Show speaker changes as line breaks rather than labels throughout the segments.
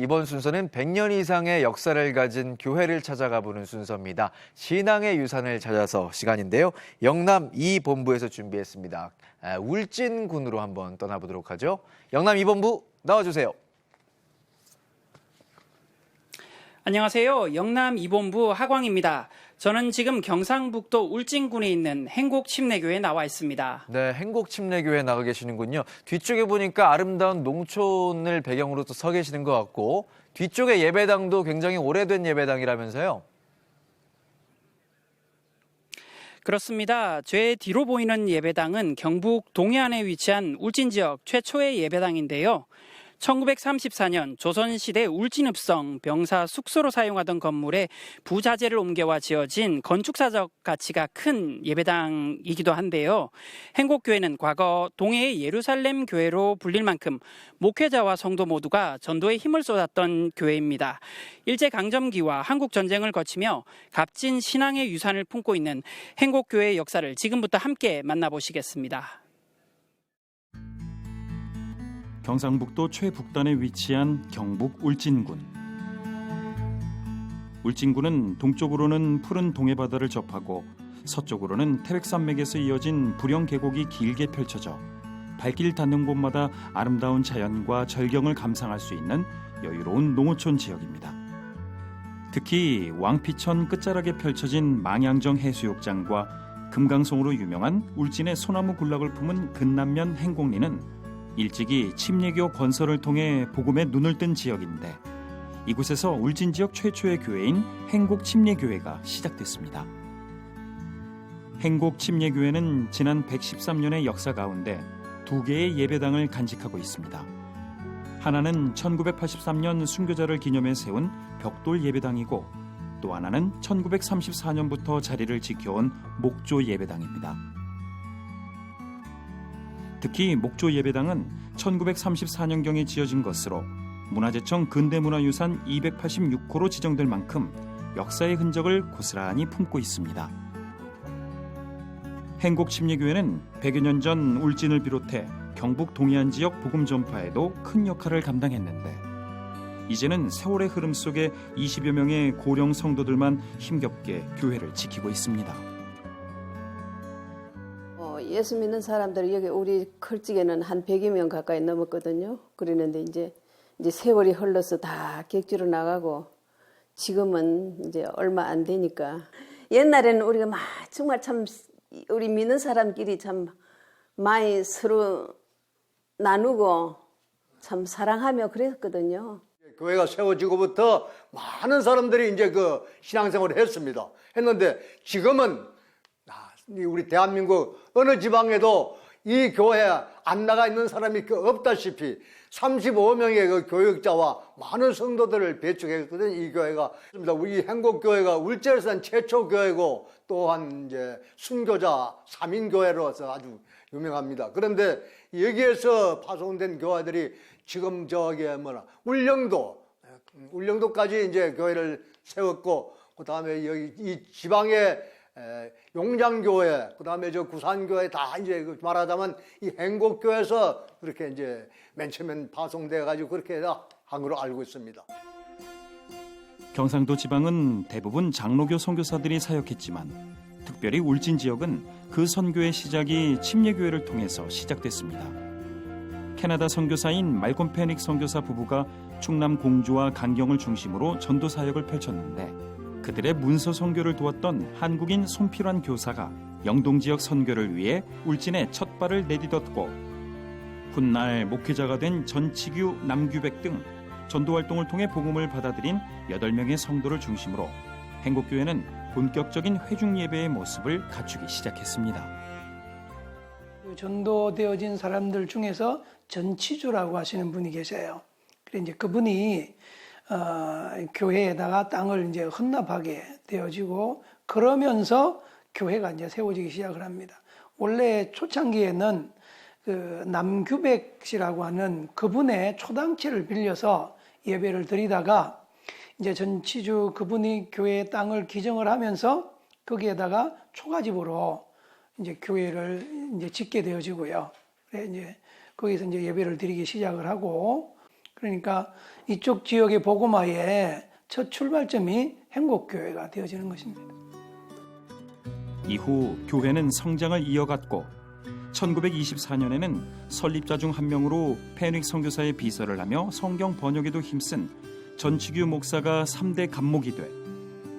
이번 순서는 100년 이상의 역사를 가진 교회를 찾아가 보는 순서입니다. 신앙의 유산을 찾아서 시간인데요. 영남 2본부에서 준비했습니다. 울진군으로 한번 떠나보도록 하죠. 영남 2본부 나와주세요.
안녕하세요. 영남 2본부 하광입니다. 저는 지금 경상북도 울진군에 있는 행곡침례교회에 나와 있습니다.
네, 행곡침례교회에 나가 계시는군요. 뒤쪽에 보니까 아름다운 농촌을 배경으로 또 서 계시는 것 같고 뒤쪽에 예배당도 굉장히 오래된 예배당이라면서요.
그렇습니다. 제 뒤로 보이는 예배당은 경북 동해안에 위치한 울진 지역 최초의 예배당인데요. 1934년 조선시대 울진읍성 병사 숙소로 사용하던 건물에 부자재를 옮겨와 지어진 건축사적 가치가 큰 예배당이기도 한데요. 행곡교회는 과거 동해의 예루살렘 교회로 불릴 만큼 목회자와 성도 모두가 전도에 힘을 쏟았던 교회입니다. 일제강점기와 한국전쟁을 거치며 값진 신앙의 유산을 품고 있는 행곡교회의 역사를 지금부터 함께 만나보시겠습니다.
경상북도 최북단에 위치한 경북 울진군. 울진군은 동쪽으로는 푸른 동해바다를 접하고 서쪽으로는 태백산맥에서 이어진 부령 계곡이 길게 펼쳐져 발길 닿는 곳마다 아름다운 자연과 절경을 감상할 수 있는 여유로운 농어촌 지역입니다. 특히 왕피천 끝자락에 펼쳐진 망양정 해수욕장과 금강송으로 유명한 울진의 소나무 군락을 품은 근남면 행곡리는 일찍이 침례교 건설을 통해 복음에 눈을 뜬 지역인데 이곳에서 울진 지역 최초의 교회인 행곡침례교회가 시작됐습니다. 행곡침례교회는 지난 113년의 역사 가운데 두 개의 예배당을 간직하고 있습니다. 하나는 1983년 순교자를 기념해 세운 벽돌 예배당이고 또 하나는 1934년부터 자리를 지켜온 목조 예배당입니다. 특히 목조 예배당은 1934년경에 지어진 것으로 문화재청 근대문화유산 286호로 지정될 만큼 역사의 흔적을 고스란히 품고 있습니다. 행곡침례교회는 100여 년 전 울진을 비롯해 경북 동해안 지역 복음 전파에도 큰 역할을 감당했는데 이제는 세월의 흐름 속에 20여 명의 고령 성도들만 힘겹게 교회를 지키고 있습니다.
예수 믿는 사람들이 여기 우리 클직에는 한 100여 명 가까이 넘었거든요. 그러는데 이제 세월이 흘러서 다 객지로 나가고 지금은 이제 얼마 안 되니까 옛날에는 우리가 정말 참 우리 믿는 사람끼리 참 많이 서로 나누고 참 사랑하며 그랬거든요.
교회가 세워지고부터 많은 사람들이 이제 그 신앙생활을 했는데 지금은 우리 대한민국 어느 지방에도 이 교회에 안 나가 있는 사람이 없다시피 35명의 그 교역자와 많은 성도들을 배출했거든요. 이 교회가 우리 행곡교회가 울진에서는 최초 교회고 또한 이제 순교자 3인 교회로서 아주 유명합니다. 그런데 여기에서 파송된 교회들이 지금 울릉도까지 이제 교회를 세웠고 그다음에 여기 이 지방에 용장교회, 그 다음에 구산교회 다 이제 말하자면 이 행곡교회에서 그렇게 이제 맨 처음엔 파송돼가지고 그렇게 해서 한 걸로 알고 있습니다.
경상도 지방은 대부분 장로교 선교사들이 사역했지만 특별히 울진 지역은 그 선교의 시작이 침례교회를 통해서 시작됐습니다. 캐나다 선교사인 말콤 페닉 선교사 부부가 충남 공주와 강경을 중심으로 전도 사역을 펼쳤는데 그들의 문서 선교를 도왔던 한국인 손필환 교사가 영동 지역 선교를 위해 울진에 첫 발을 내딛었고 훗날 목회자가 된 전치규, 남규백 등 전도 활동을 통해 복음을 받아들인 8명의 성도를 중심으로 행곡교회는 본격적인 회중 예배의 모습을 갖추기 시작했습니다.
전도되어진 사람들 중에서 전치주라고 하시는 분이 계세요. 그래 이제 그분이 교회에다가 땅을 이제 헌납하게 되어지고 그러면서 교회가 이제 세워지기 시작을 합니다. 원래 초창기에는 그 남규백 씨라고 하는 그분의 초당체를 빌려서 예배를 드리다가 이제 전치주 그분이 교회의 땅을 기증을 하면서 거기에다가 초가집으로 이제 교회를 이제 짓게 되어지고요. 그래 이제 거기서 이제 예배를 드리기 시작을 하고 그러니까 이쪽 지역의 복음화의 첫 출발점이 행복교회가 되어지는 것입니다.
이후 교회는 성장을 이어갔고 1924년에는 설립자 중 한 명으로 페닉 선교사의 비서를 하며 성경 번역에도 힘쓴 전치규 목사가 3대 감목이 돼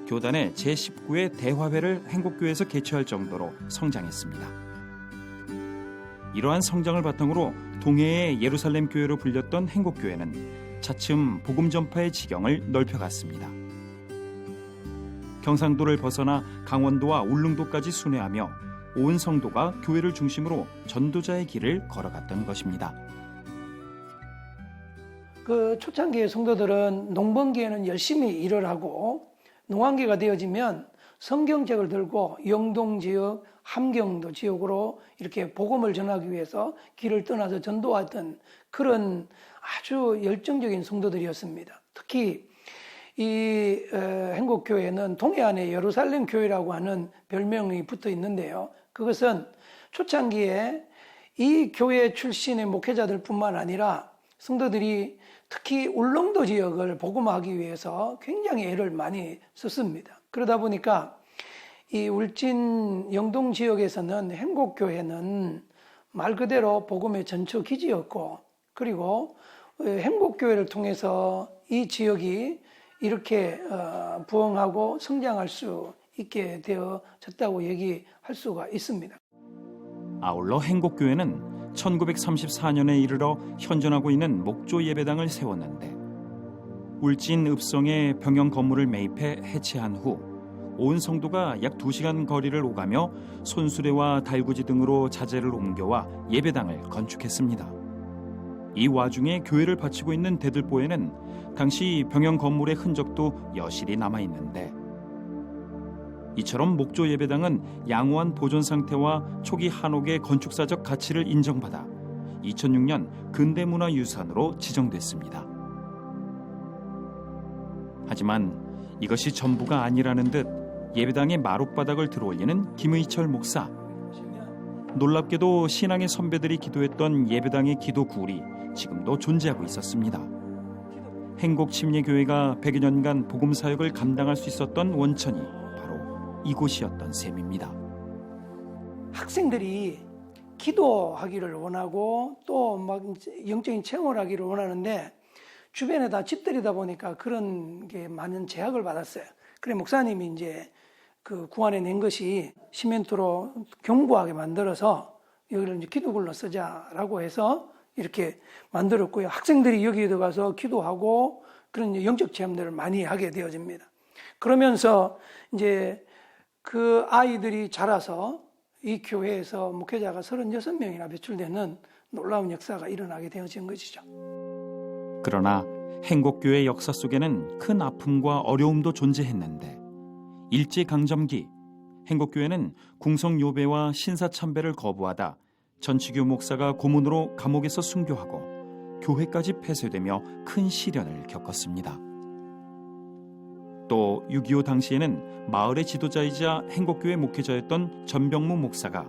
교단의 제19회 대화회를 행복교회에서 개최할 정도로 성장했습니다. 이러한 성장을 바탕으로 동해의 예루살렘 교회로 불렸던 행복교회는 차츰 복음 전파의 지경을 넓혀갔습니다. 경상도를 벗어나 강원도와 울릉도까지 순회하며 온 성도가 교회를 중심으로 전도자의 길을 걸어갔던 것입니다.
그 초창기의 성도들은 농번기에는 열심히 일을 하고 농한기가 되어지면 성경책을 들고 영동 지역, 함경도 지역으로 이렇게 복음을 전하기 위해서 길을 떠나서 전도하던 그런 아주 열정적인 성도들이었습니다. 특히 이 행복교회는 동해안의 예루살렘 교회라고 하는 별명이 붙어 있는데요. 그것은 초창기에 이 교회 출신의 목회자들 뿐만 아니라 성도들이 특히 울릉도 지역을 복음화하기 위해서 굉장히 애를 많이 썼습니다. 그러다 보니까 이 울진 영동 지역에서는 행복교회는 말 그대로 복음의 전초 기지였고, 그리고 행복교회를 통해서 이 지역이 이렇게 부흥하고 성장할 수 있게 되어졌다고 얘기할 수가 있습니다.
아울러 행복교회는 1934년에 이르러 현존하고 있는 목조 예배당을 세웠는데 울진 읍성에 병영 건물을 매입해 해체한 후 온 성도가 약 2시간 거리를 오가며 손수레와 달구지 등으로 자재를 옮겨와 예배당을 건축했습니다. 이 와중에 교회를 바치고 있는 대들보에는 당시 병영 건물의 흔적도 여실히 남아있는데 이처럼 목조 예배당은 양호한 보존 상태와 초기 한옥의 건축사적 가치를 인정받아 2006년 근대문화유산으로 지정됐습니다. 하지만 이것이 전부가 아니라는 듯 예배당의 마룻바닥을 들어올리는 김의철 목사. 놀랍게도 신앙의 선배들이 기도했던 예배당의 기도 굴이 지금도 존재하고 있었습니다. 행복침례교회가 100여 년간 복음사역을 감당할 수 있었던 원천이 바로 이곳이었던 셈입니다.
학생들이 기도하기를 원하고 또 막 영적인 체험을 하기를 원하는데 주변에 다 집들이다 보니까 그런 게 많은 제약을 받았어요. 그래 목사님이 이제 그 구안해 낸 것이 시멘트로 견고하게 만들어서 여기를 이제 기도굴로 쓰자라고 해서 이렇게 만들었고요. 학생들이 여기에 들어가서 기도하고 그런 영적 체험들을 많이 하게 되어집니다. 그러면서 이제 그 아이들이 자라서 이 교회에서 목회자가 36명이나 배출되는 놀라운 역사가 일어나게 되어진 것이죠.
그러나 행복교회 역사 속에는 큰 아픔과 어려움도 존재했는데 일제강점기 행복교회는 궁성요배와 신사참배를 거부하다 전치규 목사가 고문으로 감옥에서 순교하고 교회까지 폐쇄되며 큰 시련을 겪었습니다. 또 6.25 당시에는 마을의 지도자이자 행복교회 목회자였던 전병무 목사가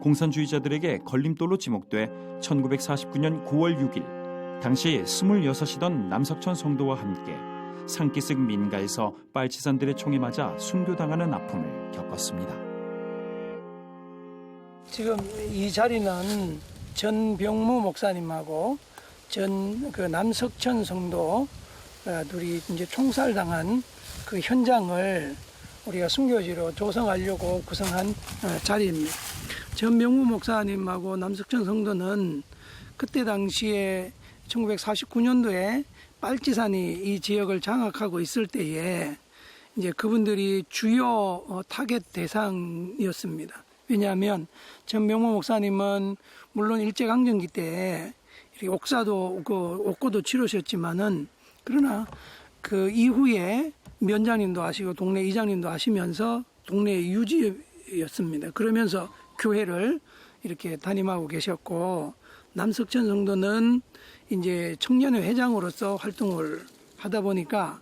공산주의자들에게 걸림돌로 지목돼 1949년 9월 6일 당시 26이던 남석천 성도와 함께 산기슭 민가에서 빨치산들의 총에 맞아 순교당하는 아픔을 겪었습니다.
지금 이 자리는 전병무 목사님하고 그 남석천 성도 둘이 이제 총살당한 그 현장을 우리가 순교지로 조성하려고 구성한 자리입니다. 전병무 목사님하고 남석천 성도는 그때 당시에 1949년도에 빨치산이 이 지역을 장악하고 있을 때에 이제 그분들이 주요 타겟 대상이었습니다. 왜냐하면 전병무 목사님은 물론 일제강점기 때 옥고도 치르셨지만은 그러나 그 이후에 면장님도 하시고 동네 이장님도 하시면서 동네 유지였습니다. 그러면서 교회를 이렇게 담임하고 계셨고 남석천 성도는 이제 청년회 회장으로서 활동을 하다 보니까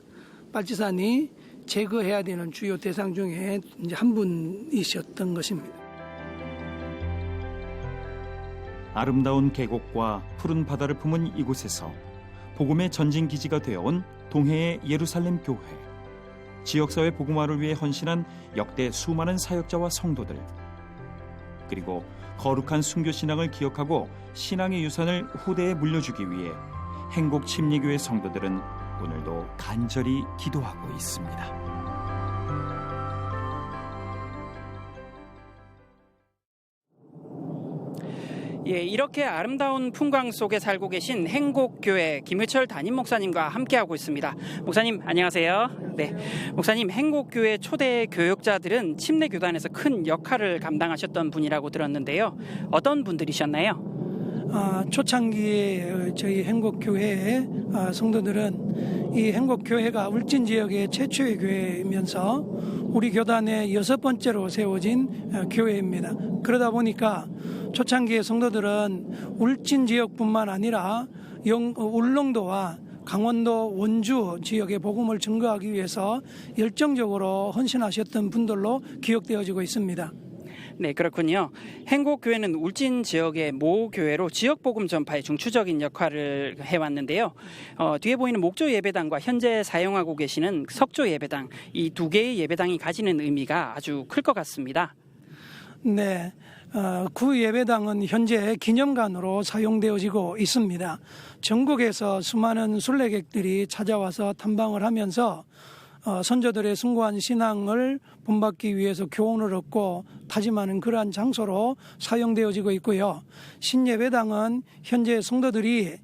빨치산이 제거해야 되는 주요 대상 중에 이제 한 분이셨던 것입니다.
아름다운 계곡과 푸른 바다를 품은 이곳에서 복음의 전진 기지가 되어온 동해의 예루살렘 교회, 지역사회 복음화를 위해 헌신한 역대 수많은 사역자와 성도들, 그리고 거룩한 순교 신앙을 기억하고 신앙의 유산을 후대에 물려주기 위해 행복 침례교회 성도들은 오늘도 간절히 기도하고 있습니다.
예, 이렇게 아름다운 풍광 속에 살고 계신 행복교회 김의철 담임 목사님과 함께하고 있습니다. 목사님 안녕하세요. 네, 목사님 행복교회 초대 교역자들은 침례교단에서 큰 역할을 감당하셨던 분이라고 들었는데요. 어떤 분들이셨나요?
초창기에 저희 행복교회의 성도들은 이 행복교회가 울진 지역의 최초의 교회이면서 우리 교단의 6번째로 세워진 교회입니다. 그러다 보니까 초창기의 성도들은 울진 지역뿐만 아니라 울릉도와 강원도 원주 지역의 복음을 증거하기 위해서 열정적으로 헌신하셨던 분들로 기억되어지고 있습니다.
네, 그렇군요. 행복교회는 울진 지역의 모 교회로 지역 복음 전파에 중추적인 역할을 해왔는데요. 뒤에 보이는 목조 예배당과 현재 사용하고 계시는 석조 예배당, 이 두 개의 예배당이 가지는 의미가 아주 클 것 같습니다.
네, 구 예배당은 현재 기념관으로 사용되어지고 있습니다. 전국에서 수많은 순례객들이 찾아와서 탐방을 하면서 선조들의 숭고한 신앙을 본받기 위해서 교훈을 얻고 다짐하는 그러한 장소로 사용되어지고 있고요. 신예배당은 현재 성도들이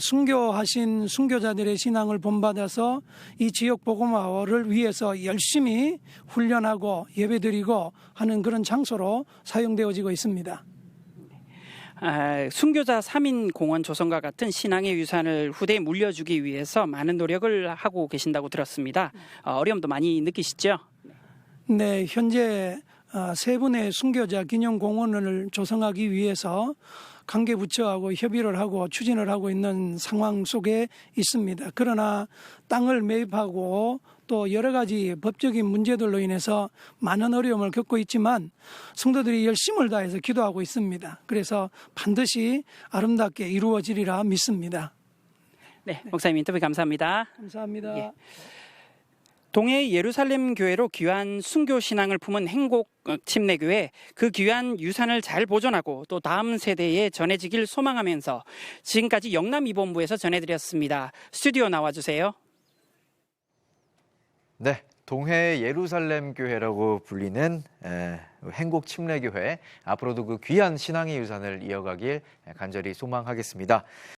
순교하신 순교자들의 신앙을 본받아서 이 지역 복음화를 위해서 열심히 훈련하고 예배드리고 하는 그런 장소로 사용되어지고 있습니다.
순교자 3인 공원 조성과 같은 신앙의 유산을 후대에 물려주기 위해서 많은 노력을 하고 계신다고 들었습니다. 어려움도 많이 느끼시죠?
네, 현재 세 분의 순교자 기념공원을 조성하기 위해서 관계부처하고 협의를 하고 추진을 하고 있는 상황 속에 있습니다. 그러나 땅을 매입하고 또 여러 가지 법적인 문제들로 인해서 많은 어려움을 겪고 있지만 성도들이 열심을 다해서 기도하고 있습니다. 그래서 반드시 아름답게 이루어지리라 믿습니다.
네, 목사님 인터뷰 감사합니다.
감사합니다.
예. 동해 예루살렘 교회로 귀한 순교 신앙을 품은 행복 침례교회, 그 귀한 유산을 잘 보존하고 또 다음 세대에 전해지길 소망하면서 지금까지 영남 2본부에서 전해드렸습니다. 스튜디오 나와주세요.
네, 동해 예루살렘 교회라고 불리는 행복 침례교회, 앞으로도 그 귀한 신앙의 유산을 이어가길 간절히 소망하겠습니다.